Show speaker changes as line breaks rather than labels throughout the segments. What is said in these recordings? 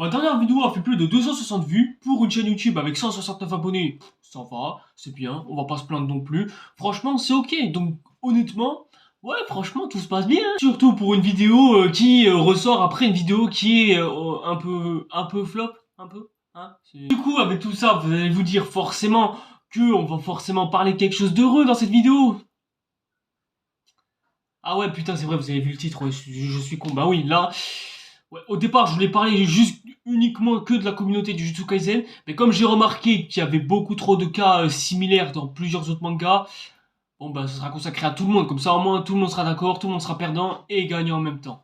Ma dernière vidéo a fait plus de 260 vues pour une chaîne YouTube avec 169 abonnés. Ça va, c'est bien, on va pas se plaindre non plus. Franchement, c'est ok. Donc, honnêtement, ouais, franchement, tout se passe bien. Surtout pour une vidéo qui ressort après une vidéo qui est un peu flop, un peu. Hein, du coup, avec tout ça, vous allez vous dire forcément que on va forcément parler de quelque chose d'heureux dans cette vidéo. Ah ouais, putain, c'est vrai, vous avez vu le titre, ouais, je suis con. Bah oui, là, ouais, au départ, je voulais parler juste uniquement que de la communauté du Jujutsu Kaisen, mais comme j'ai remarqué qu'il y avait beaucoup trop de cas similaires dans plusieurs autres mangas, bon bah ça sera consacré à tout le monde, comme ça au moins tout le monde sera d'accord, tout le monde sera perdant et gagnant en même temps.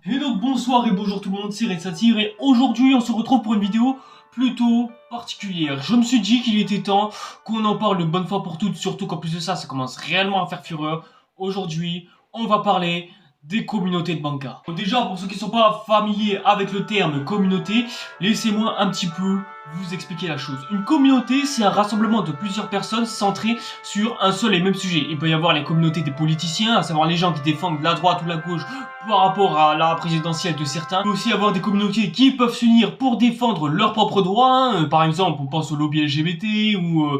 Et donc bonsoir et bonjour tout le monde, c'est Red Satire et aujourd'hui on se retrouve pour une vidéo plutôt particulière. Je me suis dit qu'il était temps qu'on en parle de bonne fois pour toutes, surtout qu'en plus de ça, ça commence réellement à faire fureur. Aujourd'hui, on va parler des communautés de manga. Bon, déjà, pour ceux qui ne sont pas familiers avec le terme communauté, laissez-moi un petit peu vous expliquer la chose. Une communauté, c'est un rassemblement de plusieurs personnes centrées sur un seul et même sujet. Il peut y avoir les communautés des politiciens, à savoir les gens qui défendent la droite ou la gauche par rapport à la présidentielle de certains. Il peut aussi avoir des communautés qui peuvent s'unir pour défendre leurs propres droits. Par exemple, on pense au lobby LGBT ou...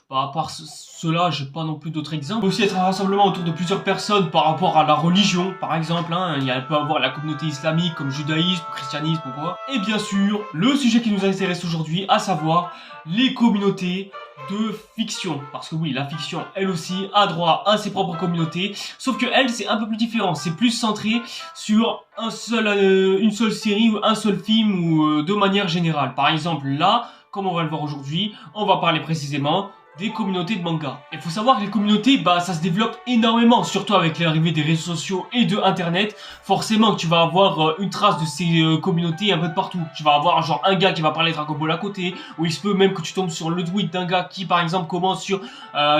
à part cela, j'ai pas non plus d'autres exemples. Il peut aussi être un rassemblement autour de plusieurs personnes par rapport à la religion, par exemple. Il peut avoir la communauté islamique comme judaïsme, christianisme ou quoi. Et bien sûr, le sujet qui nous intéresse aujourd'hui, à savoir les communautés de fiction. Parce que oui, la fiction, elle aussi, a droit à ses propres communautés. Sauf que elle, c'est un peu plus différent. C'est plus centré sur une seule série ou un seul film ou de manière générale. Par exemple, là, comme on va le voir aujourd'hui, on va parler précisément des communautés de manga. Il faut savoir que les communautés, ça se développe énormément, surtout avec l'arrivée des réseaux sociaux et de internet. Forcément que tu vas avoir une trace de ces communautés un peu de partout. Tu vas avoir genre un gars qui va parler de Dragon Ball à côté, ou il se peut même que tu tombes sur le tweet d'un gars qui par exemple commence sur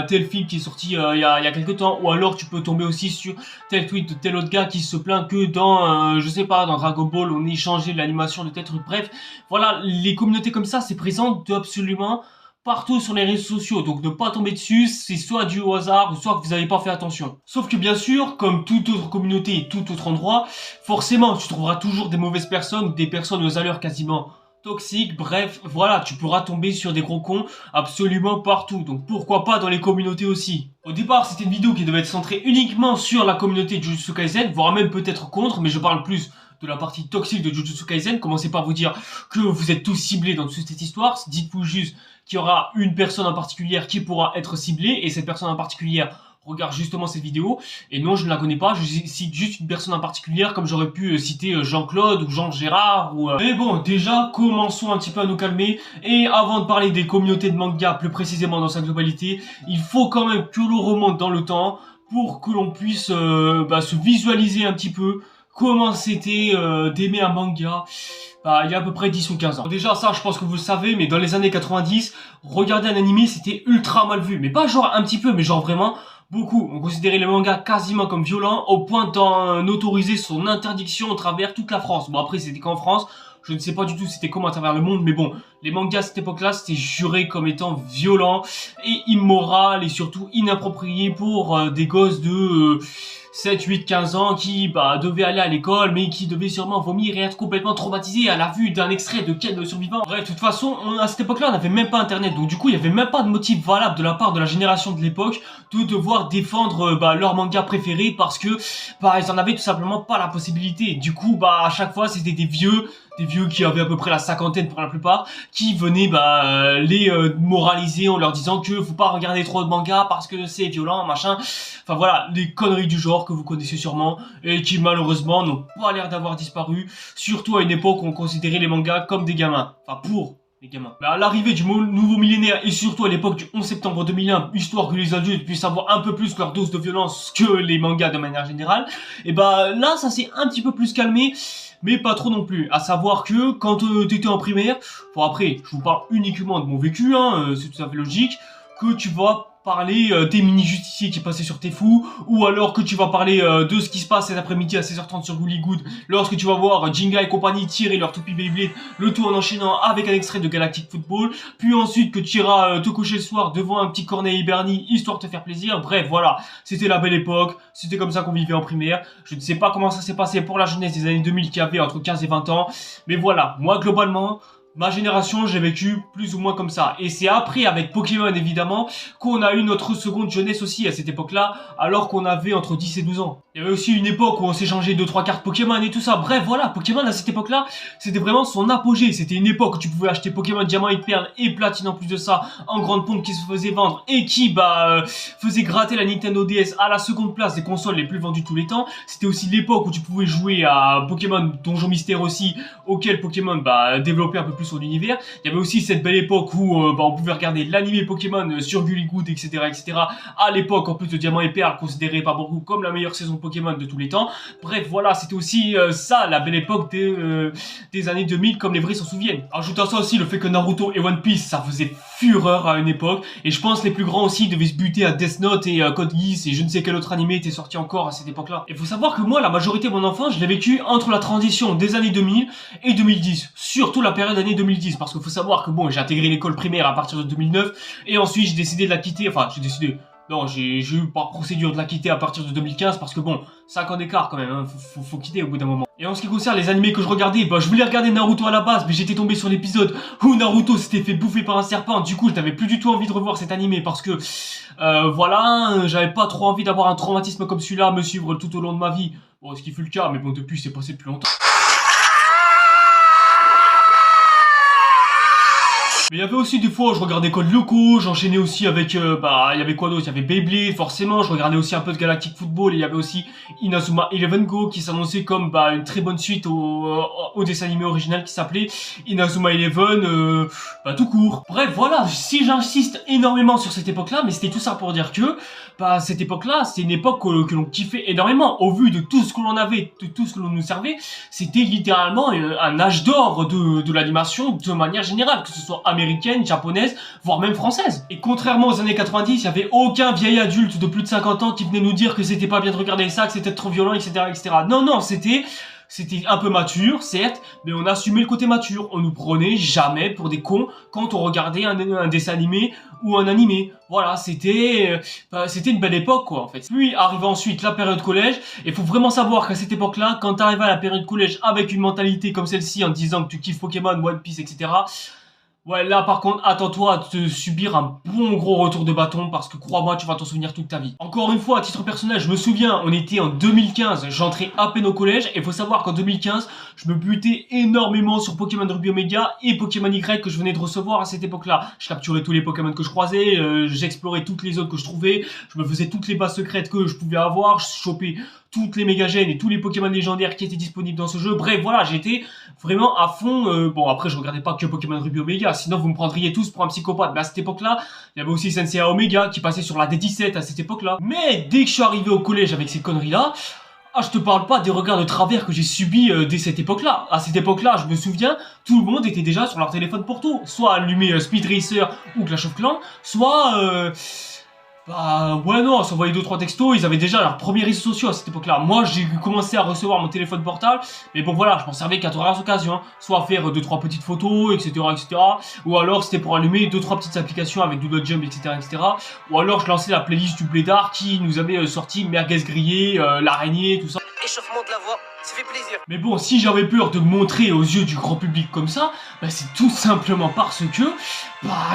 tel film qui est sorti il y a quelques temps, ou alors tu peux tomber aussi sur tel tweet de tel autre gars qui se plaint que dans, je sais pas, dans Dragon Ball on ait changé l'animation de tel truc. Bref, voilà, les communautés comme ça, c'est présent absolument partout sur les réseaux sociaux, donc ne pas tomber dessus, c'est soit dû au hasard, ou soit que vous n'avez pas fait attention. Sauf que bien sûr, comme toute autre communauté et tout autre endroit, forcément tu trouveras toujours des mauvaises personnes, des personnes aux allures quasiment toxiques, bref, voilà, tu pourras tomber sur des gros cons absolument partout, donc pourquoi pas dans les communautés aussi. Au départ, c'était une vidéo qui devait être centrée uniquement sur la communauté de Jujutsu Kaisen, voire même peut-être contre, mais je parle plus de la partie toxique de Jujutsu Kaisen. Commencez par vous dire que vous êtes tous ciblés dans toute cette histoire, dites-vous juste qu'il y aura une personne en particulier qui pourra être ciblée, et cette personne en particulier regarde justement cette vidéo, et non, je ne la connais pas, je cite juste une personne en particulier, comme j'aurais pu citer Jean-Claude ou Jean-Gérard, ou... Mais bon, déjà, commençons un petit peu à nous calmer, et avant de parler des communautés de manga, plus précisément dans sa globalité, il faut quand même que l'on remonte dans le temps, pour que l'on puisse se visualiser un petit peu comment c'était d'aimer un manga il y a à peu près 10 ou 15 ans. Déjà ça je pense que vous le savez, mais dans les années 90, regarder un animé c'était ultra mal vu. Mais pas genre un petit peu, mais genre vraiment beaucoup. On considérait les mangas quasiment comme violents au point d'en autoriser son interdiction à travers toute la France. Bon après c'était qu'en France, je ne sais pas du tout c'était comment à travers le monde, mais bon, les mangas à cette époque-là c'était juré comme étant violent et immoral et surtout inapproprié pour des gosses de 7, 8, 15 ans qui devaient aller à l'école mais qui devaient sûrement vomir et être complètement traumatisés à la vue d'un extrait de Ken le survivant. Bref, de toute façon, à cette époque-là, on n'avait même pas internet, donc du coup, il n'y avait même pas de motif valable de la part de la génération de l'époque de devoir défendre leur manga préféré parce que ils en avaient tout simplement pas la possibilité. Du coup, à chaque fois, c'était des vieux qui avaient à peu près la cinquantaine pour la plupart, qui venaient les moraliser en leur disant que faut pas regarder trop de mangas parce que c'est violent, machin. Enfin voilà, les conneries du genre que vous connaissez sûrement et qui malheureusement n'ont pas l'air d'avoir disparu, surtout à une époque où on considérait les mangas comme des gamins. Enfin pour les gamins. Mais à l'arrivée du nouveau millénaire et surtout à l'époque du 11 septembre 2001, histoire que les adultes puissent avoir un peu plus leur dose de violence que les mangas de manière générale, et bah là ça s'est un petit peu plus calmé, mais pas trop non plus. À savoir que quand t'étais en primaire, bon après je vous parle uniquement de mon vécu, hein, c'est tout à fait logique, que tu vas parler des mini-justiciers qui passaient sur tes fous, ou alors que tu vas parler de ce qui se passe cet après-midi à 16h30 sur Gully Good, lorsque tu vas voir Jinga et compagnie tirer leur toupie Beyblade, le tout en enchaînant avec un extrait de Galactic Football, puis ensuite que tu iras te coucher le soir devant un petit Corneille Bernie, histoire de te faire plaisir. Bref, voilà, c'était la belle époque, c'était comme ça qu'on vivait en primaire. Je ne sais pas comment ça s'est passé pour la jeunesse des années 2000 qui avait entre 15 et 20 ans, mais voilà, moi globalement, ma génération, j'ai vécu plus ou moins comme ça. Et c'est après, avec Pokémon évidemment, qu'on a eu notre seconde jeunesse aussi à cette époque-là, alors qu'on avait entre 10 et 12 ans. Il y avait aussi une époque où on s'échangeait 2-3 cartes Pokémon et tout ça. Bref, voilà, Pokémon à cette époque-là, c'était vraiment son apogée. C'était une époque où tu pouvais acheter Pokémon Diamant et Perle et Platine en plus de ça, en grande pompe qui se faisait vendre et qui, faisait gratter la Nintendo DS à la seconde place des consoles les plus vendues de tous les temps. C'était aussi l'époque où tu pouvais jouer à Pokémon Donjon Mystère aussi, auquel Pokémon, développait un peu plus son univers. Il y avait aussi cette belle époque où on pouvait regarder l'animé Pokémon sur Gully Good, etc., etc. À l'époque, en plus de Diamant et Perle, considéré par beaucoup comme la meilleure saison Pokémon de tous les temps. Bref, voilà, c'était aussi ça, la belle époque des années 2000, comme les vrais s'en souviennent. Ajoute à ça aussi le fait que Naruto et One Piece, ça faisait fureur à une époque. Et je pense les plus grands aussi devaient se buter à Death Note et Code Geass et je ne sais quel autre animé était sorti encore à cette époque-là. Il faut savoir que moi, la majorité de mon enfance, je l'ai vécu entre la transition des années 2000 et 2010. Surtout la période année 2010, parce qu'il faut savoir que bon, j'ai intégré l'école primaire à partir de 2009 et ensuite j'ai décidé de la quitter, enfin j'ai décidé, non, j'ai eu par procédure de la quitter à partir de 2015 parce que bon, 5 ans d'écart quand même, hein, faut quitter au bout d'un moment. Et en ce qui concerne les animés que je regardais, je voulais regarder Naruto à la base, mais j'étais tombé sur l'épisode où Naruto s'était fait bouffer par un serpent, du coup je n'avais plus du tout envie de revoir cet animé parce que, voilà, j'avais pas trop envie d'avoir un traumatisme comme celui-là à me suivre tout au long de ma vie. Bon, ce qui fut le cas, mais bon, depuis c'est passé depuis longtemps. Mais il y avait aussi des fois où je regardais Code Lyoko, j'enchaînais aussi avec, il y avait quoi d'autre? Il y avait Beyblade, forcément, je regardais aussi un peu de Galactic Football, et il y avait aussi Inazuma Eleven Go qui s'annonçait comme une très bonne suite au dessin animé original qui s'appelait Inazuma Eleven, tout court. Bref, voilà, si j'insiste énormément sur cette époque-là, mais c'était tout ça pour dire que, cette époque-là, c'était une époque que l'on kiffait énormément, au vu de tout ce que l'on avait, de tout ce que l'on nous servait, c'était littéralement un âge d'or de l'animation de manière générale, que ce soit américaine, japonaise, voire même française. Et contrairement aux années 90, il n'y avait aucun vieil adulte de plus de 50 ans qui venait nous dire que c'était pas bien de regarder ça, que c'était trop violent, etc., etc. Non, c'était un peu mature, certes, mais on assumait le côté mature. On nous prenait jamais pour des cons quand on regardait un dessin animé ou un animé. Voilà, c'était une belle époque, quoi, en fait. Puis arrive ensuite la période collège, et faut vraiment savoir qu'à cette époque-là, quand t'arrives à la période collège avec une mentalité comme celle-ci, en te disant que tu kiffes Pokémon, One Piece, etc., ouais, là par contre, attends-toi à te subir un bon gros retour de bâton parce que crois-moi, tu vas t'en souvenir toute ta vie. Encore une fois, à titre personnel, je me souviens, on était en 2015, j'entrais à peine au collège et faut savoir qu'en 2015, je me butais énormément sur Pokémon Ruby Omega et Pokémon Y que je venais de recevoir à cette époque-là. Je capturais tous les Pokémon que je croisais, j'explorais toutes les zones que je trouvais, je me faisais toutes les bases secrètes que je pouvais avoir, je chopais toutes les méga-gènes et tous les Pokémon légendaires qui étaient disponibles dans ce jeu. Bref, voilà, j'étais vraiment à fond. Bon, après, je regardais pas que Pokémon Ruby Omega, sinon vous me prendriez tous pour un psychopathe. Mais à cette époque-là, il y avait aussi Sensei Omega qui passait sur la D17 à cette époque-là. Mais dès que je suis arrivé au collège avec ces conneries-là, je te parle pas des regards de travers que j'ai subis dès cette époque-là. À cette époque-là, je me souviens, tout le monde était déjà sur leur téléphone pour tout. Soit allumé Speed Racer ou Clash of Clans, soit... ouais non, s'envoyer 2-3 textos, ils avaient déjà leurs premiers réseaux sociaux à cette époque-là. Moi, j'ai commencé à recevoir mon téléphone portable, mais bon voilà, je m'en servais qu'à de rares occasions, soit à faire 2-3 petites photos, etc., etc., ou alors c'était pour allumer 2-3 petites applications avec Doodle Jump, etc., etc., ou alors je lançais la playlist du Blédard qui nous avait sorti Merguez grillé, l'araignée, tout ça.
Échauffement de la voix, ça fait plaisir.
Mais bon, si j'avais peur de me montrer aux yeux du grand public comme ça, c'est tout simplement parce que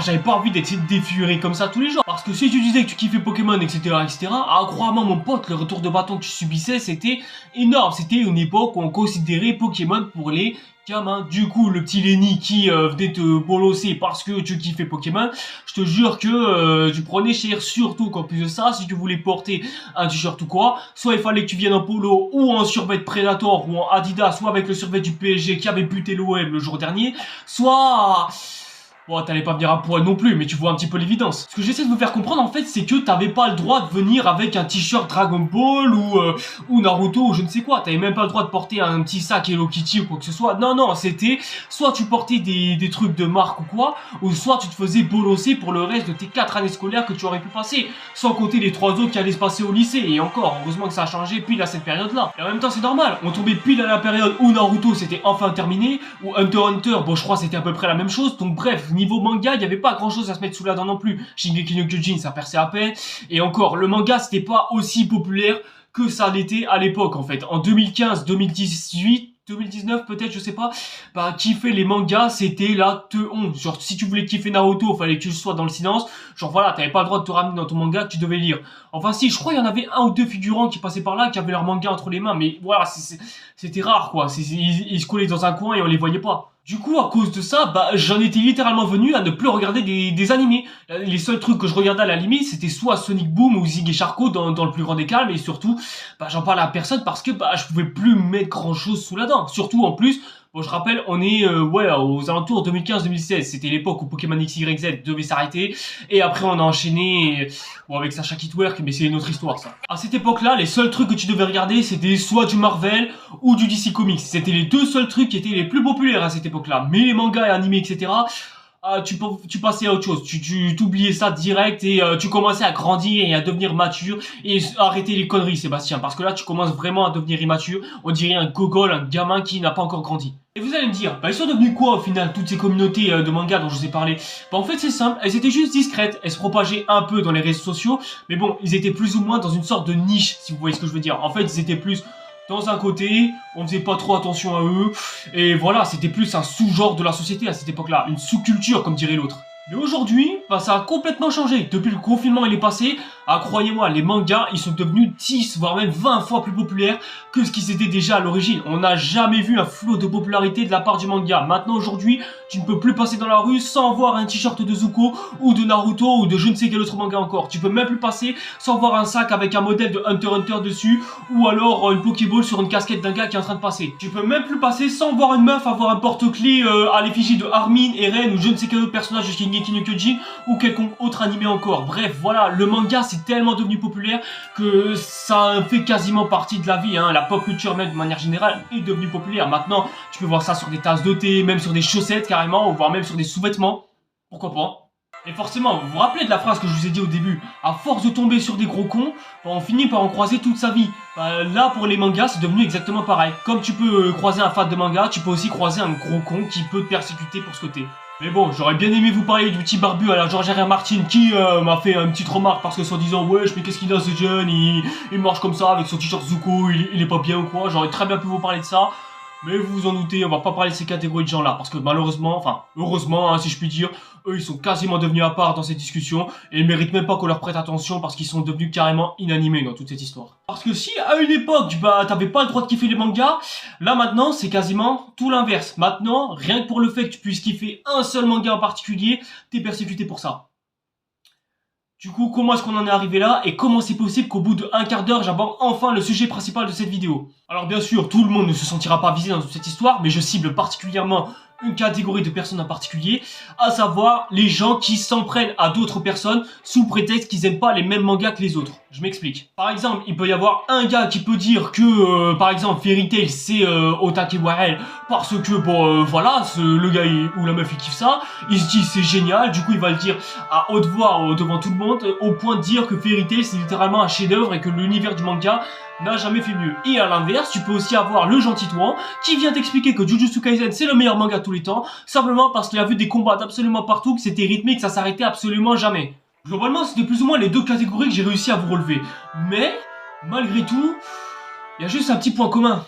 j'avais pas envie d'être défiguré comme ça tous les jours. Parce que si tu disais que tu kiffais Pokémon, etc., etc., crois-moi mon pote, le retour de bâton que tu subissais, c'était énorme. C'était une époque où on considérait Pokémon pour les gamin. Du coup, le petit Lenny qui venait te bolosser parce que tu kiffais Pokémon, je te jure que tu prenais cher, surtout qu'en plus de ça, si tu voulais porter un t-shirt ou quoi, soit il fallait que tu viennes en polo ou en survêt Predator ou en Adidas, soit avec le survêt du PSG qui avait buté l'OM le jour dernier, soit... Bon, t'allais pas venir à poil non plus, mais tu vois un petit peu l'évidence. Ce que j'essaie de vous faire comprendre, en fait, c'est que t'avais pas le droit de venir avec un t-shirt Dragon Ball ou Naruto ou je ne sais quoi. T'avais même pas le droit de porter un petit sac Hello Kitty ou quoi que ce soit. Non, non, c'était soit tu portais des trucs de marque ou quoi, ou soit tu te faisais bolosser pour le reste de tes 4 années scolaires que tu aurais pu passer. Sans compter les 3 autres qui allaient se passer au lycée. Et encore, heureusement que ça a changé pile à cette période-là. Et en même temps, c'est normal. On tombait pile à la période où Naruto c'était enfin terminé, ou Hunter x Hunter, bon, je crois que c'était à peu près la même chose. Donc bref, niveau manga, il n'y avait pas grand chose à se mettre sous la dent non plus. Shingeki no Kyojin, ça perçait à peine. Et encore, le manga, c'était pas aussi populaire que ça l'était à l'époque, en fait. En 2015, 2018, 2019 peut-être, je sais pas, bah kiffer les mangas, c'était la honte. Genre, si tu voulais kiffer Naruto, fallait que tu sois dans le silence. Genre voilà, t'avais pas le droit de te ramener dans ton manga que tu devais lire. Enfin si, je crois qu'il y en avait un ou deux figurants qui passaient par là, qui avaient leur manga entre les mains, mais voilà, c'était rare quoi. Ils se collaient dans un coin et on les voyait pas. Du coup, à cause de ça, bah, j'en étais littéralement venu à ne plus regarder des animés. Les seuls trucs que je regardais à la limite, c'était soit Sonic Boom ou Zig et Charco dans le plus grand des calmes, et surtout, bah, j'en parlais à personne parce que, bah, je pouvais plus mettre grand chose sous la dent. Surtout, en plus, bon, je rappelle, on est, ouais, aux alentours 2015-2016. C'était l'époque où Pokémon XYZ devait s'arrêter, et après, on a enchaîné, bon, avec Sacha Kitwerk, mais c'est une autre histoire, ça. À cette époque-là, les seuls trucs que tu devais regarder, c'était soit du Marvel ou du DC Comics. C'était les deux seuls trucs qui étaient les plus populaires à cette époque-là. Mais les mangas et animés, etc., tu passais à autre chose, tu t'oubliais ça direct et tu commençais à grandir et à devenir mature et arrêter les conneries Sébastien, parce que là tu commences vraiment à devenir immature, on dirait un gogol, un gamin qui n'a pas encore grandi. Et vous allez me dire, bah ils sont devenus quoi au final, toutes ces communautés de manga dont je vous ai parlé? Bah en fait c'est simple, elles étaient juste discrètes, elles se propageaient un peu dans les réseaux sociaux, mais bon, ils étaient plus ou moins dans une sorte de niche, si vous voyez ce que je veux dire. En fait ils étaient plus dans un côté, on faisait pas trop attention à eux, et voilà, c'était plus un sous-genre de la société à cette époque-là, une sous-culture comme dirait l'autre. Mais aujourd'hui, bah ça a complètement changé. Depuis le confinement il est passé, croyez-moi, les mangas ils sont devenus 10 voire même 20 fois plus populaires que ce qu'ils étaient déjà à l'origine. On n'a jamais vu un flot de popularité de la part du manga. Maintenant aujourd'hui, tu ne peux plus passer dans la rue sans voir un t-shirt de Zuko ou de Naruto ou de je ne sais quel autre manga encore. Tu peux même plus passer sans voir un sac avec un modèle de Hunter x Hunter dessus ou alors une Pokéball sur une casquette d'un gars qui est en train de passer. Tu peux même plus passer sans voir une meuf avoir un porte-clés à l'effigie de Armin, Eren ou je ne sais quel autre personnage de Shingeki no Kyojin ou quelconque autre animé encore. Bref, voilà, le manga c'est tellement devenu populaire que ça fait quasiment partie de la vie, hein. La pop culture même de manière générale est devenue populaire. Maintenant, tu peux voir ça sur des tasses de thé, même sur des chaussettes carrément, ou voire même sur des sous-vêtements. Pourquoi pas? Et forcément, vous vous rappelez de la phrase que je vous ai dit au début, à force de tomber sur des gros cons, on finit par en croiser toute sa vie. Là, pour les mangas, c'est devenu exactement pareil. Comme tu peux croiser un fan de manga, tu peux aussi croiser un gros con qui peut te persécuter pour ce côté. Mais bon, j'aurais bien aimé vous parler du petit barbu à la George R.R. Martin qui m'a fait une petite remarque parce que soi-disant, wesh, mais qu'est-ce qu'il a ce jeune, il marche comme ça avec son t-shirt Zuko, il est pas bien ou quoi. J'aurais très bien pu vous parler de ça. Mais vous vous en doutez, on va pas parler de ces catégories de gens-là, parce que malheureusement, enfin, heureusement, hein, si je puis dire, eux, ils sont quasiment devenus à part dans cette discussion, et ils méritent même pas qu'on leur prête attention, parce qu'ils sont devenus carrément inanimés dans toute cette histoire. Parce que si, à une époque, bah, t'avais pas le droit de kiffer les mangas, là, maintenant, c'est quasiment tout l'inverse. Maintenant, rien que pour le fait que tu puisses kiffer un seul manga en particulier, t'es persécuté pour ça. Du coup, comment est-ce qu'on en est arrivé là et comment c'est possible qu'au bout de un quart d'heure, j'aborde enfin le sujet principal de cette vidéo? Alors bien sûr, tout le monde ne se sentira pas visé dans toute cette histoire, mais je cible particulièrement une catégorie de personnes en particulier, à savoir les gens qui s'en prennent à d'autres personnes sous prétexte qu'ils aiment pas les mêmes mangas que les autres. Je m'explique. Par exemple, il peut y avoir un gars qui peut dire que, par exemple, Fairy Tail c'est Otakewarel parce que, bon, voilà, le gars ou la meuf il kiffe ça, il se dit c'est génial, du coup il va le dire à haute voix devant tout le monde, au point de dire que Fairy Tail c'est littéralement un chef-d'œuvre et que l'univers du manga n'a jamais fait mieux. Et à l'inverse, tu peux aussi avoir le gentil Touan qui vient t'expliquer que Jujutsu Kaisen c'est le meilleur manga de tous les temps, simplement parce qu'il a vu des combats d'absolument partout, que c'était rythmé, que ça s'arrêtait absolument jamais. Globalement, c'était plus ou moins les deux catégories que j'ai réussi à vous relever. Mais, malgré tout, il y a juste un petit point commun.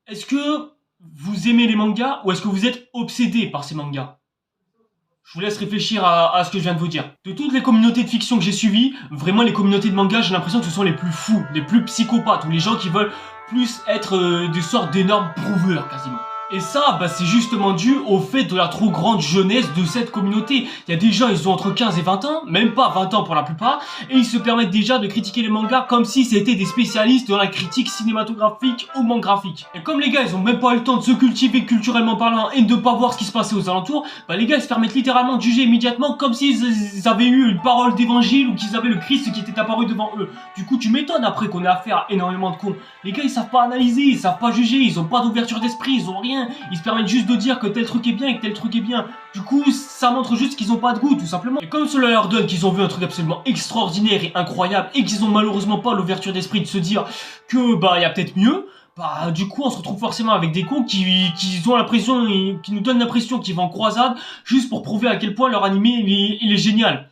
Est-ce que vous aimez les mangas ou est-ce que vous êtes obsédé par ces mangas? Je vous laisse réfléchir à ce que je viens de vous dire. De toutes les communautés de fiction que j'ai suivies, vraiment les communautés de manga, j'ai l'impression que ce sont les plus fous, les plus psychopathes, ou les gens qui veulent plus être des sortes d'énormes prouveurs quasiment. Et ça, c'est justement dû au fait de la trop grande jeunesse de cette communauté. Il y a des gens, ils ont entre 15 et 20 ans, même pas 20 ans pour la plupart, et ils se permettent déjà de critiquer les mangas comme si c'était des spécialistes dans la critique cinématographique ou graphique. Et comme les gars, ils ont même pas eu le temps de se cultiver culturellement parlant et de pas voir ce qui se passait aux alentours, les gars, ils se permettent littéralement de juger immédiatement comme s'ils avaient eu une parole d'évangile ou qu'ils avaient le Christ qui était apparu devant eux. Du coup, tu m'étonnes après qu'on ait affaire à énormément de cons. Les gars, ils savent pas analyser, ils savent pas juger, ils ont pas d'ouverture d'esprit, ils ont rien. Ils se permettent juste de dire que tel truc est bien et que tel truc est bien. Du coup, ça montre juste qu'ils ont pas de goût, tout simplement. Et comme cela leur donne qu'ils ont vu un truc absolument extraordinaire et incroyable et qu'ils ont malheureusement pas l'ouverture d'esprit de se dire que y a peut-être mieux, du coup, on se retrouve forcément avec des cons qui ont l'impression, qui nous donnent l'impression qu'ils vont en croisade juste pour prouver à quel point leur animé il est génial.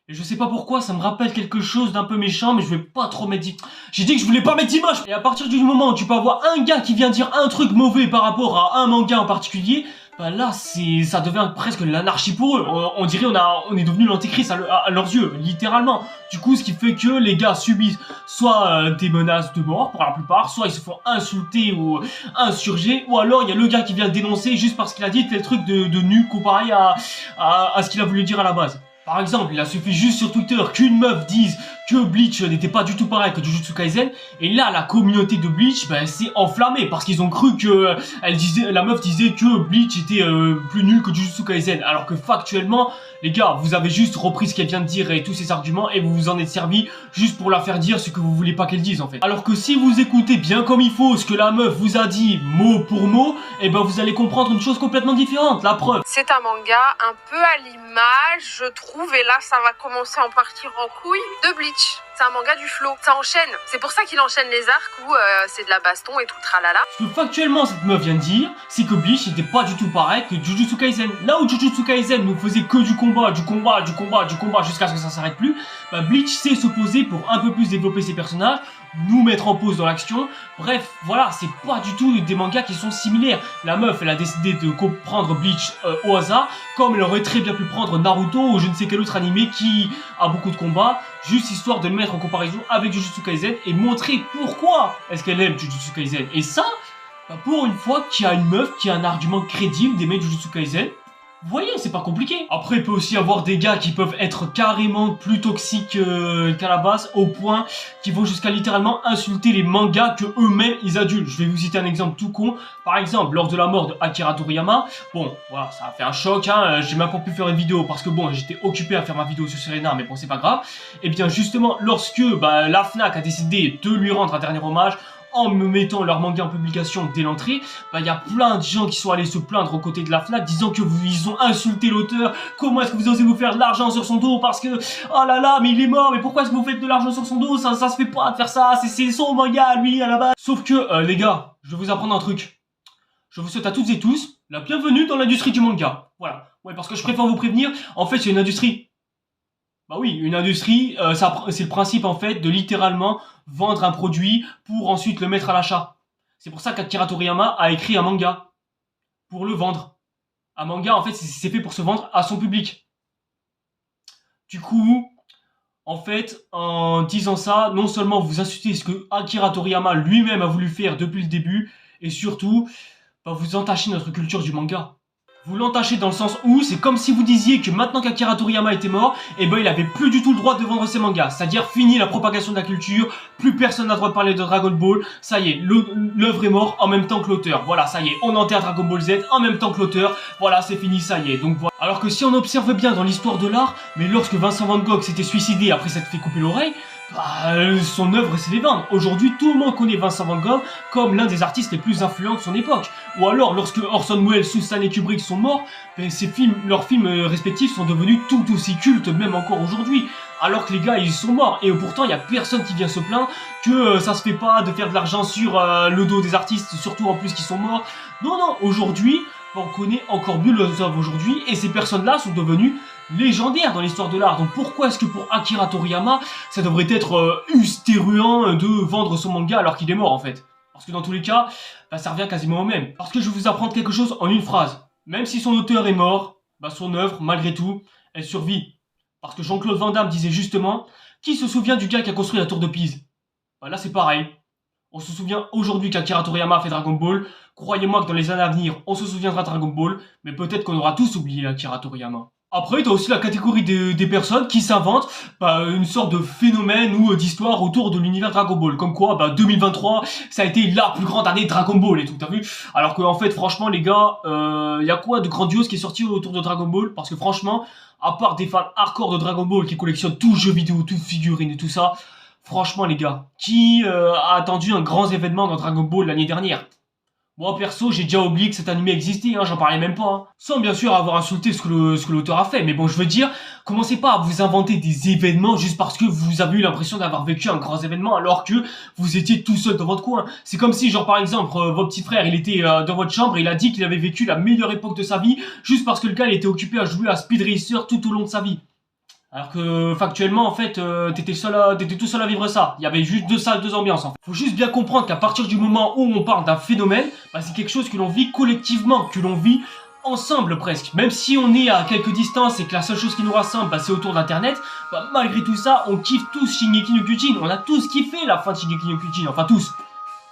Et je sais pas pourquoi, ça me rappelle quelque chose d'un peu méchant, mais je vais pas trop mettre J'ai dit que je voulais pas mettre d'image. Et à partir du moment où tu peux avoir un gars qui vient dire un truc mauvais par rapport à un manga en particulier, là, ça devient presque l'anarchie pour eux. On dirait on est devenu l'antéchrist à leurs yeux, littéralement. Du coup, ce qui fait que les gars subissent soit des menaces de mort pour la plupart, soit ils se font insulter ou insurger, ou alors il y a le gars qui vient le dénoncer juste parce qu'il a dit tel truc de nul comparé à ce qu'il a voulu dire à la base. Par exemple, il a suffi juste sur Twitter qu'une meuf dise que Bleach n'était pas du tout pareil que Jujutsu Kaisen, et là la communauté de Bleach s'est enflammée parce qu'ils ont cru que la meuf disait que Bleach était plus nul que Jujutsu Kaisen, alors que factuellement, les gars, vous avez juste repris ce qu'elle vient de dire et tous ses arguments et vous vous en êtes servi juste pour la faire dire ce que vous voulez pas qu'elle dise en fait. Alors que si vous écoutez bien comme il faut ce que la meuf vous a dit mot pour mot, vous allez comprendre une chose complètement différente, la preuve.
C'est un manga un peu à l'image, je trouve, et là ça va commencer à en partir en couille, de Bleach. C'est un manga du flow, ça enchaîne. C'est pour ça qu'il enchaîne les arcs où c'est de la baston et tout tralala.
Ce que factuellement cette meuf vient de dire, c'est que Bleach n'était pas du tout pareil que Jujutsu Kaisen. Là où Jujutsu Kaisen nous faisait que du combat jusqu'à ce que ça s'arrête plus, Bleach sait s'opposer pour un peu plus développer ses personnages, nous mettre en pause dans l'action. Bref, voilà, c'est pas du tout des mangas qui sont similaires. La meuf, elle a décidé de prendre Bleach au hasard, comme elle aurait très bien pu prendre Naruto ou je ne sais quel autre animé qui a beaucoup de combats, juste histoire de le mettre en comparaison avec Jujutsu Kaisen et montrer pourquoi est-ce qu'elle aime Jujutsu Kaisen. Et ça, pour une fois qu'il y a une meuf qui a un argument crédible d'aimer Jujutsu Kaisen, vous voyez, c'est pas compliqué. Après, il peut aussi y avoir des gars qui peuvent être carrément plus toxiques qu'à la base, au point qu'ils vont jusqu'à littéralement insulter les mangas que eux-mêmes ils adulent. Je vais vous citer un exemple tout con. Par exemple, lors de la mort de Akira Toriyama, bon, voilà, ça a fait un choc, j'ai même pas pu faire une vidéo parce que bon, j'étais occupé à faire ma vidéo sur Serena, mais bon, c'est pas grave. Et bien justement, lorsque la Fnac a décidé de lui rendre un dernier hommage, en me mettant leur manga en publication dès l'entrée, y a plein de gens qui sont allés se plaindre aux côtés de la Fnac disant que ils ont insulté l'auteur. Comment est-ce que vous osez vous faire de l'argent sur son dos parce que oh là là mais il est mort, mais pourquoi est-ce que vous faites de l'argent sur son dos, ça se fait pas de faire ça, c'est son manga lui à la base. Sauf que les gars, je vais vous apprendre un truc. Je vous souhaite à toutes et tous la bienvenue dans l'industrie du manga. Voilà. Ouais, parce que je préfère vous prévenir, en fait c'est une industrie. Oui, une industrie, c'est le principe en fait de littéralement vendre un produit pour ensuite le mettre à l'achat. C'est pour ça qu'Akira Toriyama a écrit un manga. Pour le vendre. Un manga en fait c'est fait pour se vendre à son public. Du coup, en fait, en disant ça, non seulement vous insultez ce que Akira Toriyama lui-même a voulu faire depuis le début, et surtout, vous entachez notre culture du manga. Vous l'entachez dans le sens où c'est comme si vous disiez que maintenant qu'Akira Toriyama était mort, il avait plus du tout le droit de vendre ses mangas. C'est-à-dire fini la propagation de la culture, plus personne n'a le droit de parler de Dragon Ball, ça y est, l'œuvre est morte en même temps que l'auteur. Voilà, ça y est, on enterre Dragon Ball Z en même temps que l'auteur, voilà, c'est fini, ça y est. Donc voilà. Alors que si on observe bien dans l'histoire de l'art, mais lorsque Vincent Van Gogh s'était suicidé après s'être fait couper l'oreille, son œuvre s'est vendre. Aujourd'hui, tout le monde connaît Vincent Van Gogh comme l'un des artistes les plus influents de son époque. Ou alors, lorsque Orson Welles, Stanley Kubrick sont morts, leurs films respectifs sont devenus tout aussi cultes, même encore aujourd'hui. Alors que les gars, ils sont morts. Et pourtant, il n'y a personne qui vient se plaindre que ça se fait pas de faire de l'argent sur le dos des artistes, surtout en plus qu'ils sont morts. Non, aujourd'hui, on connaît encore mieux leurs œuvres aujourd'hui, et ces personnes-là sont devenues légendaires dans l'histoire de l'art. Donc pourquoi est-ce que pour Akira Toriyama, ça devrait être hystéruant de vendre son manga alors qu'il est mort en fait? Parce que dans tous les cas, ça revient quasiment au même. Parce que je vais vous apprendre quelque chose en une phrase. Même si son auteur est mort, son œuvre, malgré tout, elle survit. Parce que Jean-Claude Van Damme disait justement, qui se souvient du gars qui a construit la tour de Pise? Là c'est pareil. On se souvient aujourd'hui qu'Akira Toriyama a fait Dragon Ball. Croyez-moi que dans les années à venir, on se souviendra de Dragon Ball, mais peut-être qu'on aura tous oublié Akira Toriyama. Après, t'as aussi la catégorie des personnes qui s'inventent une sorte de phénomène ou d'histoire autour de l'univers Dragon Ball. Comme quoi, 2023, ça a été la plus grande année de Dragon Ball et tout, t'as vu? Alors que en fait, franchement, les gars, y a quoi de grandiose qui est sorti autour de Dragon Ball? Parce que franchement, à part des fans hardcore de Dragon Ball qui collectionnent tout jeu vidéo, tout figurines et tout ça, franchement, les gars, qui a attendu un grand événement dans Dragon Ball l'année dernière? Moi, perso, j'ai déjà oublié que cet animé existait, j'en parlais même pas. Sans bien sûr avoir insulté ce que l'auteur a fait. Mais bon, je veux dire, commencez pas à vous inventer des événements juste parce que vous avez eu l'impression d'avoir vécu un grand événement alors que vous étiez tout seul dans votre coin. C'est comme si, genre par exemple, votre petit frère, il était dans votre chambre et il a dit qu'il avait vécu la meilleure époque de sa vie juste parce que le gars, il était occupé à jouer à Speed Racer tout au long de sa vie. Alors que factuellement en fait t'étais tout seul à vivre ça. Il y avait juste deux salles, deux ambiances en fait. Faut juste bien comprendre qu'à partir du moment où on parle d'un phénomène, c'est quelque chose que l'on vit collectivement, que l'on vit ensemble presque. Même si on est à quelques distances et que la seule chose qui nous rassemble c'est autour d'internet, malgré tout ça on kiffe tous Shingeki no Kyojin. On a tous kiffé la fin de Shingeki no Kyojin, enfin tous.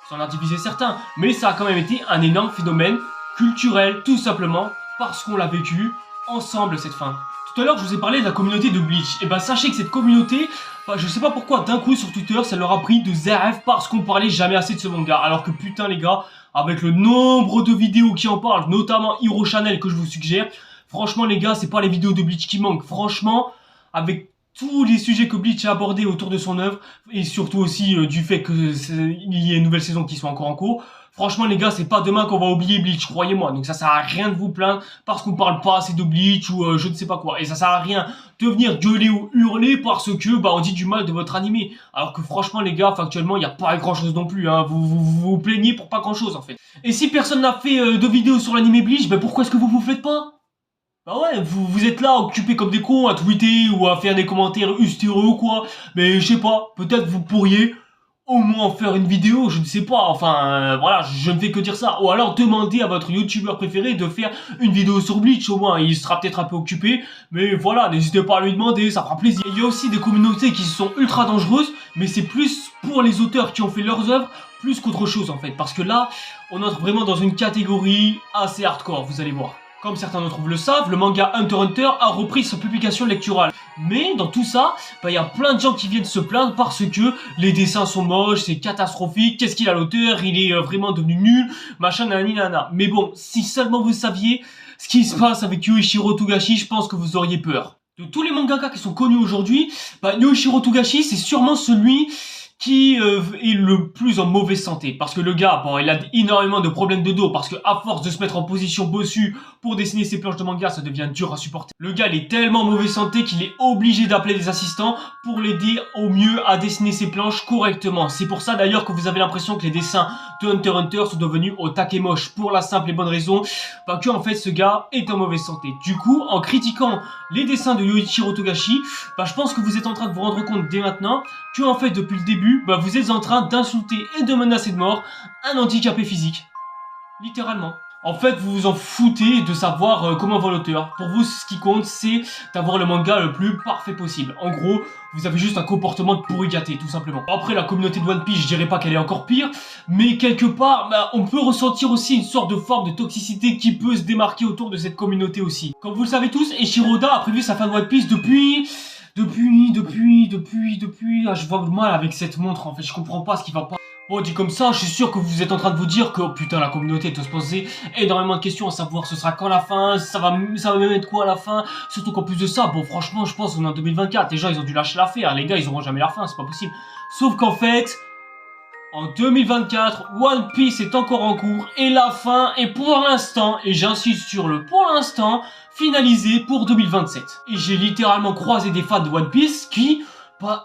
Sans en diviser certains. Mais ça a quand même été un énorme phénomène culturel, tout simplement parce qu'on l'a vécu ensemble cette fin. Tout à l'heure, je vous ai parlé de la communauté de Bleach. Et sachez que cette communauté, je sais pas pourquoi, d'un coup sur Twitter, ça leur a pris de ZRF parce qu'on parlait jamais assez de ce manga. Alors que putain, les gars, avec le nombre de vidéos qui en parlent, notamment Hero Channel que je vous suggère, franchement, les gars, c'est pas les vidéos de Bleach qui manquent. Franchement, avec tous les sujets que Bleach a abordés autour de son œuvre, et surtout aussi du fait qu'il y ait une nouvelle saison qui soit encore en cours, franchement les gars, c'est pas demain qu'on va oublier Bleach, croyez-moi. Donc ça sert à rien de vous plaindre parce qu'on parle pas assez de Bleach ou je ne sais pas quoi. Et ça sert à rien de venir gueuler ou hurler parce que on dit du mal de votre animé. Alors que franchement les gars, factuellement, il n'y a pas grand chose non plus. Vous plaignez pour pas grand chose en fait. Et si personne n'a fait de vidéo sur l'animé Bleach, pourquoi est-ce que vous faites pas? Ouais, vous êtes là occupés comme des cons à tweeter ou à faire des commentaires hystérieux ou quoi. Mais je sais pas, peut-être vous pourriez au moins faire une vidéo, je ne sais pas, voilà, je ne fais que dire ça. Ou alors demander à votre youtubeur préféré de faire une vidéo sur Bleach, au moins, il sera peut-être un peu occupé, mais voilà, n'hésitez pas à lui demander, ça fera plaisir. Il y a aussi des communautés qui sont ultra dangereuses, mais c'est plus pour les auteurs qui ont fait leurs œuvres, plus qu'autre chose en fait, parce que là, on entre vraiment dans une catégorie assez hardcore, vous allez voir. Comme certains d'entre vous le savent, le manga Hunter x Hunter a repris sa publication lecturale. Mais dans tout ça, y a plein de gens qui viennent se plaindre parce que les dessins sont moches, c'est catastrophique, qu'est-ce qu'il a l'auteur, il est vraiment devenu nul, machin nanani nana. Mais bon, si seulement vous saviez ce qui se passe avec Yoichiro Togashi, je pense que vous auriez peur. De tous les mangaka qui sont connus aujourd'hui, Yoichiro Togashi c'est sûrement celui qui est le plus en mauvaise santé. Parce que le gars, il a énormément de problèmes de dos, parce que à force de se mettre en position bossue pour dessiner ses planches de manga, ça devient dur à supporter. Le gars, il est tellement en mauvaise santé qu'il est obligé d'appeler des assistants pour l'aider au mieux à dessiner ses planches correctement. C'est pour ça d'ailleurs que vous avez l'impression que les dessins de Hunter x Hunter sont devenus au taquet moche, pour la simple et bonne raison que en fait ce gars est en mauvaise santé. Du coup, en critiquant les dessins de Yoichiro Togashi, je pense que vous êtes en train de vous rendre compte dès maintenant que en fait depuis le début, vous êtes en train d'insulter et de menacer de mort un handicapé physique. Littéralement. En fait, vous vous en foutez de savoir comment va l'auteur. Pour vous, ce qui compte, c'est d'avoir le manga le plus parfait possible. En gros, vous avez juste un comportement de pourri gâté, tout simplement. Après, la communauté de One Piece, je dirais pas qu'elle est encore pire, mais quelque part, on peut ressentir aussi une sorte de forme de toxicité qui peut se démarquer autour de cette communauté aussi. Comme vous le savez tous, Eiichiro Oda a prévu sa fin de One Piece depuis, je vois mal avec cette montre en fait, je comprends pas ce qui va pas. Bon, dit comme ça, je suis sûr que vous êtes en train de vous dire que, oh putain, la communauté doit se poser énormément de questions à savoir ce sera quand la fin, ça va même être quoi à la fin, surtout qu'en plus de ça, franchement, je pense qu'on est en 2024, les gens ils ont dû lâcher l'affaire, les gars ils auront jamais la fin, c'est pas possible. Sauf qu'en fait, en 2024, One Piece est encore en cours et la fin est pour l'instant, et j'insiste sur le pour l'instant, finalisée pour 2027. Et j'ai littéralement croisé des fans de One Piece qui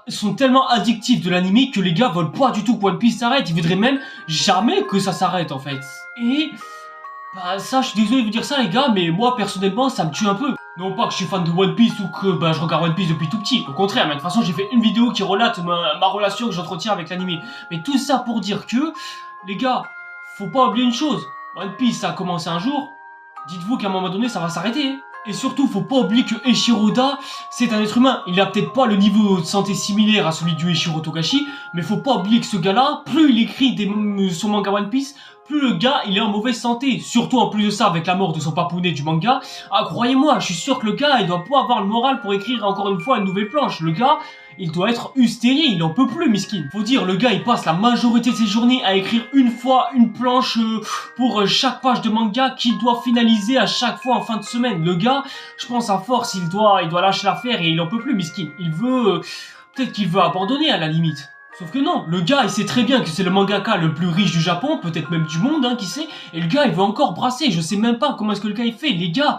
sont tellement addictifs de l'anime que les gars veulent pas du tout que One Piece s'arrête, ils voudraient même jamais que ça s'arrête en fait. Et ça, je suis désolé de vous dire ça les gars, mais moi personnellement ça me tue un peu. Non pas que je suis fan de One Piece ou que je regarde One Piece depuis tout petit, au contraire, mais de toute façon j'ai fait une vidéo qui relate ma relation que j'entretiens avec l'anime. Mais tout ça pour dire que, les gars, faut pas oublier une chose, One Piece ça a commencé un jour, dites-vous qu'à un moment donné ça va s'arrêter. Et surtout, faut pas oublier que Eiichiro Oda, c'est un être humain. Il a peut-être pas le niveau de santé similaire à celui du Eiichiro Togashi, mais faut pas oublier que ce gars-là, plus il écrit son manga One Piece, plus le gars il est en mauvaise santé. Surtout en plus de ça, avec la mort de son papounet du manga. Ah, croyez-moi, je suis sûr que le gars, il doit pas avoir le moral pour écrire encore une fois une nouvelle planche. Le gars, il doit être hystérique, il en peut plus, miskin. Faut dire, le gars, il passe la majorité de ses journées à écrire une fois une planche pour chaque page de manga qu'il doit finaliser à chaque fois en fin de semaine. Le gars, je pense à force, il doit lâcher l'affaire et il en peut plus, miskin. Il veut... peut-être qu'il veut abandonner à la limite. Sauf que non, le gars il sait très bien que c'est le mangaka le plus riche du Japon, peut-être même du monde, hein, qui sait, et le gars il veut encore brasser, je sais même pas comment est-ce que le gars il fait, les gars,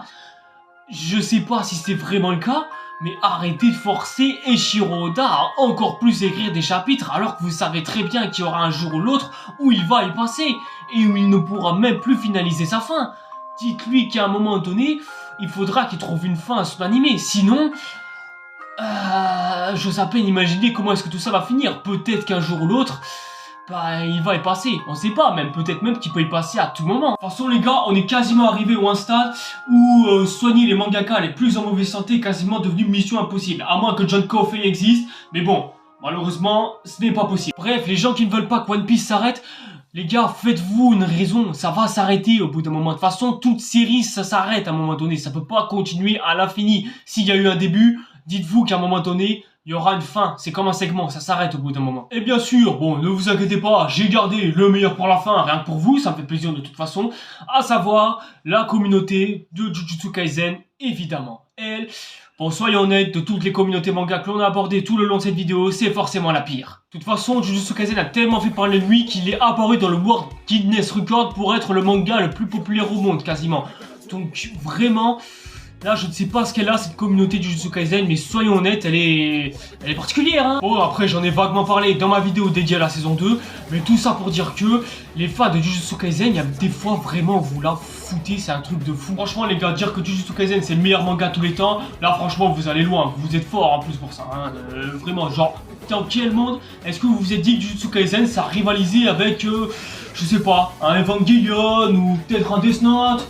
je sais pas si c'est vraiment le cas, mais arrêtez de forcer Eiichiro Oda à encore plus écrire des chapitres alors que vous savez très bien qu'il y aura un jour ou l'autre où il va y passer, et où il ne pourra même plus finaliser sa fin. Dites-lui qu'à un moment donné, il faudra qu'il trouve une fin à son animé, sinon... j'ose à peine imaginer comment est-ce que tout ça va finir. Peut-être qu'un jour ou l'autre, bah, il va y passer. On sait pas, même peut-être même qu'il peut y passer à tout moment. De toute façon, les gars, on est quasiment arrivé au stade où soigner les mangakas les plus en mauvaise santé est quasiment devenu mission impossible. À moins que John Coffey existe, mais bon, malheureusement, ce n'est pas possible. Bref, les gens qui ne veulent pas que One Piece s'arrête, les gars, faites-vous une raison, ça va s'arrêter au bout d'un moment. De toute façon, toute série, ça s'arrête à un moment donné. Ça peut pas continuer à l'infini. S'il y a eu un début, dites-vous qu'à un moment donné, il y aura une fin. C'est comme un segment, ça s'arrête au bout d'un moment. Et bien sûr, bon, ne vous inquiétez pas, j'ai gardé le meilleur pour la fin, rien que pour vous, ça me fait plaisir de toute façon. À savoir, la communauté de Jujutsu Kaisen, évidemment. Elle, bon, soyons honnêtes, de toutes les communautés manga que l'on a abordées tout le long de cette vidéo, c'est forcément la pire. De toute façon, Jujutsu Kaisen a tellement fait parler de lui qu'il est apparu dans le World Guinness Record pour être le manga le plus populaire au monde, quasiment. Donc, vraiment... Là, je ne sais pas ce qu'elle a, cette communauté de Jujutsu Kaisen, mais soyons honnêtes, elle est particulière, hein. Bon, après, j'en ai vaguement parlé dans ma vidéo dédiée à la saison 2, mais tout ça pour dire que les fans de Jujutsu Kaisen, il y a des fois vraiment, vous la foutez, c'est un truc de fou. Franchement, les gars, dire que Jujutsu Kaisen, c'est le meilleur manga de tous les temps, là, franchement, vous allez loin, vous êtes forts en plus pour ça, hein. Vraiment, genre, dans quel monde est-ce que vous vous êtes dit que Jujutsu Kaisen, ça rivalisait avec, je sais pas, un Evangelion, ou peut-être un Death Note,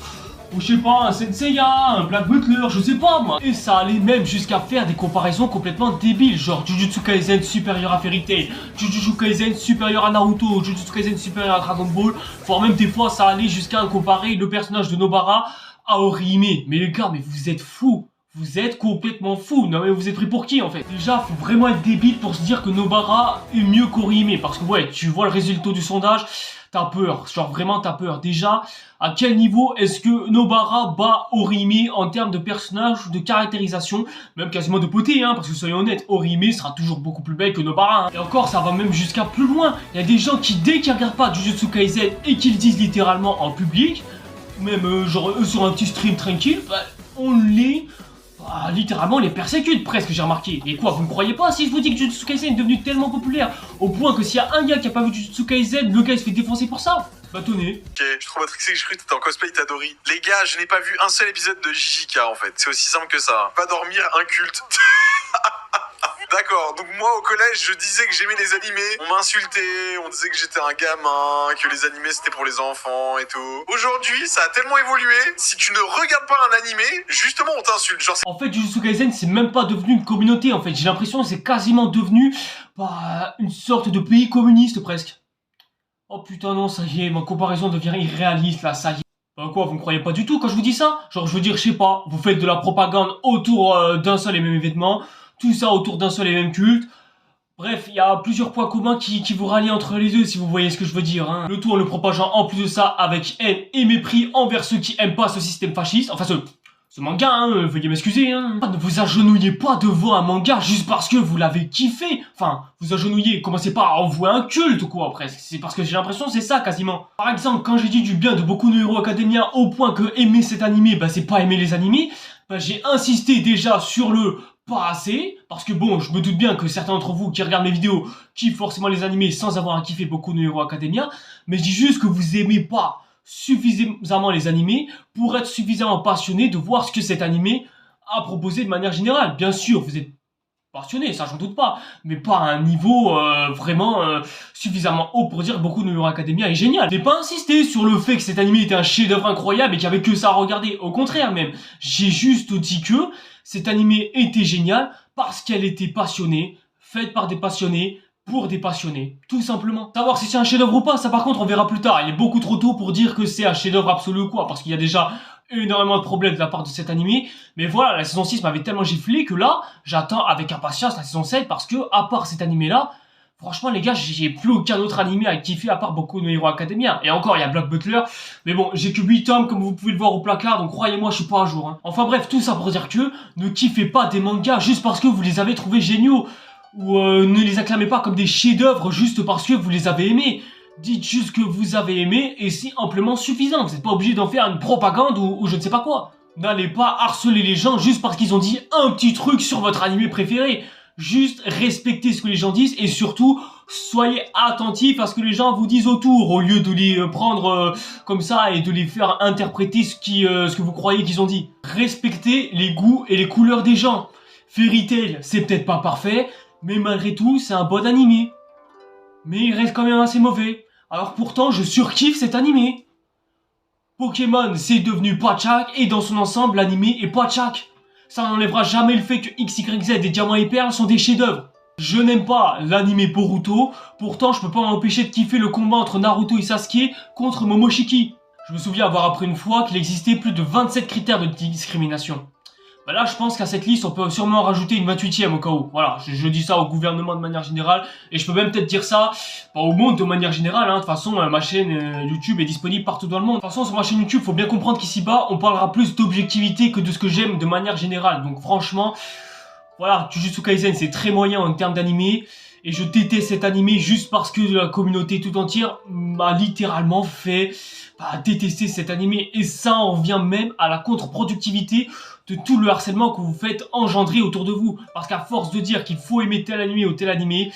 ou je sais pas, un Senseiya, un Black Butler, je sais pas moi. Et ça allait même jusqu'à faire des comparaisons complètement débiles, genre Jujutsu Kaisen supérieur à Fairy Tail, Jujutsu Kaisen supérieur à Naruto, Jujutsu Kaisen supérieur à Dragon Ball, voire même des fois ça allait jusqu'à comparer le personnage de Nobara à Orihime. Mais les gars, mais vous êtes fous. Vous êtes complètement fous. Non mais vous êtes pris pour qui en fait? Déjà, faut vraiment être débile pour se dire que Nobara est mieux qu'Orihime. Parce que ouais, tu vois le résultat du sondage, t'as peur. Genre vraiment t'as peur. Déjà, à quel niveau est-ce que Nobara bat Orihime en termes de personnage, de caractérisation, même quasiment de beauté, hein, parce que soyons honnêtes, Orihime sera toujours beaucoup plus belle que Nobara. Hein. Et encore, ça va même jusqu'à plus loin. Il y a des gens qui, dès qu'ils regardent pas Jujutsu Kaisen et qu'ils le disent littéralement en public, même genre eux sur un petit stream tranquille, bah, on les... littéralement les persécute presque, j'ai remarqué. Et quoi, vous me croyez pas si je vous dis que Jujutsu Kaisen est devenu tellement populaire au point que s'il y a un gars qui a pas vu Jujutsu Kaisen, le gars il se fait défoncer pour ça? Bah tenez.
Ok, je suis trop matrixé que je crois que t'étais en cosplay Itadori. Les gars, je n'ai pas vu un seul épisode de JJK en fait. C'est aussi simple que ça. Pas dormir, un culte. D'accord, donc moi au collège je disais que j'aimais les animés, on m'insultait, on disait que j'étais un gamin, que les animés c'était pour les enfants et tout. Aujourd'hui ça a tellement évolué, si tu ne regardes pas un animé, justement on t'insulte. Genre
en fait Jujutsu Kaisen c'est même pas devenu une communauté en fait, j'ai l'impression que c'est quasiment devenu une sorte de pays communiste presque. Oh putain non ça y est, ma comparaison devient irréaliste là, ça y est. Bah quoi, vous me croyez pas du tout quand je vous dis ça? Genre je veux dire, je sais pas, vous faites de la propagande autour d'un seul et même événement, tout ça autour d'un seul et même culte. Bref, il y a plusieurs points communs qui vous rallient entre les deux, si vous voyez ce que je veux dire. Hein. Le tout en le propageant en plus de ça avec haine et mépris envers ceux qui aiment pas ce système fasciste. Enfin, ce manga, hein, veuillez m'excuser. Hein. Ne vous agenouillez pas devant un manga juste parce que vous l'avez kiffé. Enfin, vous agenouillez, commencez pas à envoyer un culte ou quoi, presque. C'est parce que j'ai l'impression c'est ça, quasiment. Par exemple, quand j'ai dit du bien de Boku no Hero Academia au point que aimer cet animé, bah c'est pas aimer les animés, bah j'ai insisté déjà sur le... pas assez, parce que bon, je me doute bien que certains d'entre vous qui regardent mes vidéos kiffent forcément les animés sans avoir à kiffer Boku no Hero Academia, mais je dis juste que vous aimez pas suffisamment les animés pour être suffisamment passionné de voir ce que cet animé a proposé de manière générale. Bien sûr, vous êtes passionné, ça j'en doute pas, mais pas à un niveau vraiment suffisamment haut pour dire que Boku no Hero Academia est génial. J'ai pas insisté sur le fait que cet anime était un chef-d'œuvre incroyable et qu'il y avait que ça à regarder, au contraire même, j'ai juste dit que cet anime était génial parce qu'elle était passionnée, faite par des passionnés, pour des passionnés, tout simplement. Savoir si c'est un chef-d'œuvre ou pas, ça par contre on verra plus tard, il est beaucoup trop tôt pour dire que c'est un chef-d'œuvre absolu ou quoi, parce qu'il y a déjà énormément de problèmes de la part de cet animé, mais voilà, la saison 6 m'avait tellement giflé que là, j'attends avec impatience la saison 7 parce que, à part cet animé là, franchement les gars, j'ai plus aucun autre animé à kiffer à part Boku no Hero Academia. Et encore, il y a Black Butler, mais bon, j'ai que 8 tomes comme vous pouvez le voir au placard, donc croyez-moi, je suis pas à jour. Hein. Enfin bref, tout ça pour dire que, ne kiffez pas des mangas juste parce que vous les avez trouvés géniaux, ou ne les acclamez pas comme des chefs-d'œuvre juste parce que vous les avez aimés. Dites juste que vous avez aimé et c'est amplement suffisant. Vous n'êtes pas obligé d'en faire une propagande ou je ne sais pas quoi. N'allez pas harceler les gens juste parce qu'ils ont dit un petit truc sur votre animé préféré. Juste respectez ce que les gens disent et surtout soyez attentifs à ce que les gens vous disent autour au lieu de les prendre comme ça et de les faire interpréter ce que vous croyez qu'ils ont dit. Respectez les goûts et les couleurs des gens. Fairy Tail, c'est peut-être pas parfait, mais malgré tout, c'est un bon animé. Mais il reste quand même assez mauvais. Alors pourtant, je surkiffe cet animé. Pokémon, c'est devenu Pachak, et dans son ensemble, l'animé est Pachak. Ça n'enlèvera jamais le fait que XYZ et Diamant et Perle sont des chefs-d'œuvre. Je n'aime pas l'animé Boruto, pourtant je peux pas m'empêcher de kiffer le combat entre Naruto et Sasuke contre Momoshiki. Je me souviens avoir appris une fois qu'il existait plus de 27 critères de discrimination. Bah là, je pense qu'à cette liste, on peut sûrement rajouter une 28e au cas où. Voilà, je dis ça au gouvernement de manière générale, et je peux même peut-être dire ça au monde de manière générale. Hein. De toute façon, ma chaîne YouTube est disponible partout dans le monde. De toute façon, sur ma chaîne YouTube, faut bien comprendre qu'ici-bas, on parlera plus d'objectivité que de ce que j'aime de manière générale. Donc franchement, voilà, Jujutsu Kaisen, c'est très moyen en termes d'animé. Et je déteste cet animé juste parce que la communauté tout entière m'a littéralement fait détester cet animé. Et ça en vient même à la contre-productivité de tout le harcèlement que vous faites engendrer autour de vous. Parce qu'à force de dire qu'il faut aimer tel animé ou tel animé,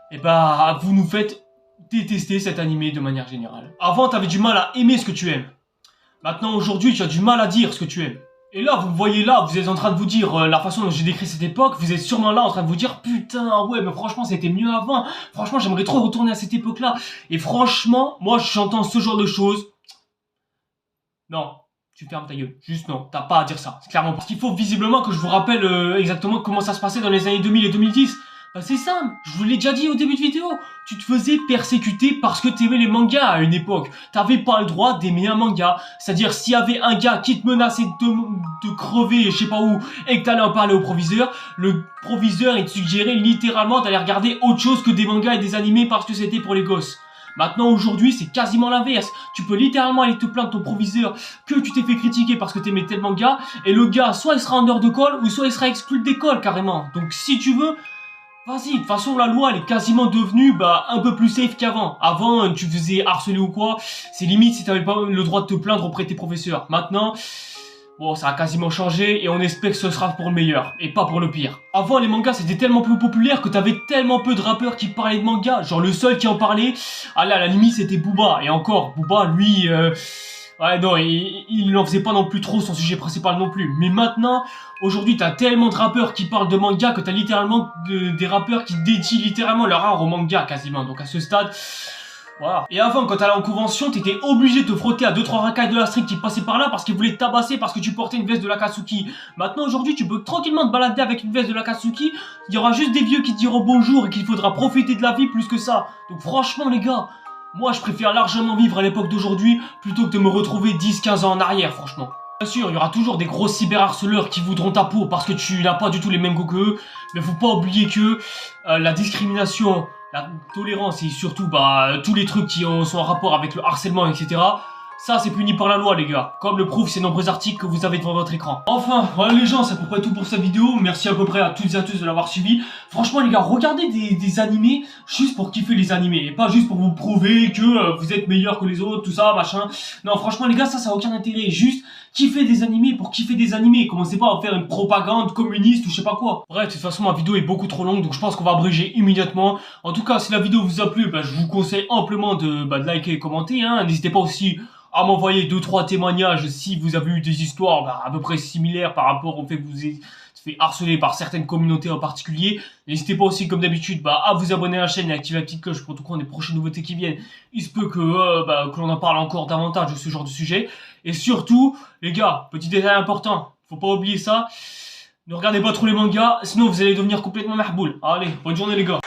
et vous nous faites détester cet animé de manière générale. Avant, t'avais du mal à aimer ce que tu aimes. Maintenant, aujourd'hui, tu as du mal à dire ce que tu aimes. Et là, vous me voyez là, vous êtes en train de vous dire la façon dont j'ai décrit cette époque, vous êtes sûrement là en train de vous dire putain, ouais, mais franchement, c'était mieux avant. Franchement, j'aimerais trop retourner à cette époque-là. Et franchement, moi, j'entends ce genre de choses. Non, tu fermes ta gueule. Juste non, t'as pas à dire ça. C'est clairement parce qu'il faut visiblement que je vous rappelle exactement comment ça se passait dans les années 2000 et 2010. Bah c'est simple, je vous l'ai déjà dit au début de vidéo. Tu te faisais persécuter parce que t'aimais les mangas à une époque. T'avais pas le droit d'aimer un manga. C'est-à-dire s'il y avait un gars qui te menaçait de crever, je sais pas où, et que t'allais en parler au proviseur, le proviseur il te suggérait littéralement d'aller regarder autre chose que des mangas et des animés parce que c'était pour les gosses. Maintenant, aujourd'hui, c'est quasiment l'inverse. Tu peux littéralement aller te plaindre ton proviseur que tu t'es fait critiquer parce que t'aimais tel manga, et le gars, soit il sera en heure de colle, ou soit il sera exclu d'école carrément. Donc si tu veux, vas-y, de toute façon la loi elle est quasiment devenue un peu plus safe qu'avant. Avant, tu faisais harceler ou quoi, c'est limite si t'avais pas le droit de te plaindre auprès de tes professeurs. Maintenant, bon, ça a quasiment changé et on espère que ce sera pour le meilleur et pas pour le pire. Avant, les mangas c'était tellement plus populaire que t'avais tellement peu de rappeurs qui parlaient de mangas. Genre le seul qui en parlait, à la limite c'était Booba. Et encore, Booba lui... ouais non, il n'en faisait pas non plus trop son sujet principal non plus. Mais maintenant, aujourd'hui, t'as tellement de rappeurs qui parlent de manga que t'as littéralement des rappeurs qui dédient littéralement leur art au manga quasiment. Donc à ce stade, voilà. Et avant, quand t'allais en convention, t'étais obligé de te frotter à 2-3 racailles de la street qui passaient par là parce qu'ils voulaient te tabasser parce que tu portais une veste de l'Akatsuki. Maintenant, aujourd'hui, tu peux tranquillement te balader avec une veste de l'Akatsuki. Il y aura juste des vieux qui te diront bonjour et qu'il faudra profiter de la vie plus que ça. Donc franchement, les gars, moi, je préfère largement vivre à l'époque d'aujourd'hui plutôt que de me retrouver 10-15 ans en arrière, franchement. Bien sûr, il y aura toujours des gros cyberharceleurs qui voudront ta peau parce que tu n'as pas du tout les mêmes goûts qu'eux. Mais faut pas oublier que la discrimination, la tolérance et surtout tous les trucs qui sont en rapport avec le harcèlement, etc. Ça, c'est puni par la loi, les gars. Comme le prouvent ces nombreux articles que vous avez devant votre écran. Enfin, voilà les gens, c'est à peu près tout pour cette vidéo. Merci à peu près à toutes et à tous de l'avoir suivi. Franchement, les gars, regardez des animés juste pour kiffer les animés. Et pas juste pour vous prouver que vous êtes meilleurs que les autres, tout ça, machin. Non, franchement, les gars, ça a aucun intérêt. Juste kiffer des animés pour kiffer des animés. Commencez pas à faire une propagande communiste ou je sais pas quoi. Bref, de toute façon, ma vidéo est beaucoup trop longue, donc je pense qu'on va abréger immédiatement. En tout cas, si la vidéo vous a plu, je vous conseille amplement de liker et commenter. Hein. N'hésitez pas aussi à m'envoyer 2-3 témoignages si vous avez eu des histoires à peu près similaires par rapport au fait que vous fait harceler par certaines communautés en particulier. N'hésitez pas aussi, comme d'habitude, à vous abonner à la chaîne et activer la petite cloche pour tout compte des prochaines nouveautés qui viennent. Il se peut que l'on en parle encore davantage de ce genre de sujet. Et surtout, les gars, petit détail important, faut pas oublier ça. Ne regardez pas trop les mangas, sinon vous allez devenir complètement mahboul. Allez, bonne journée les gars.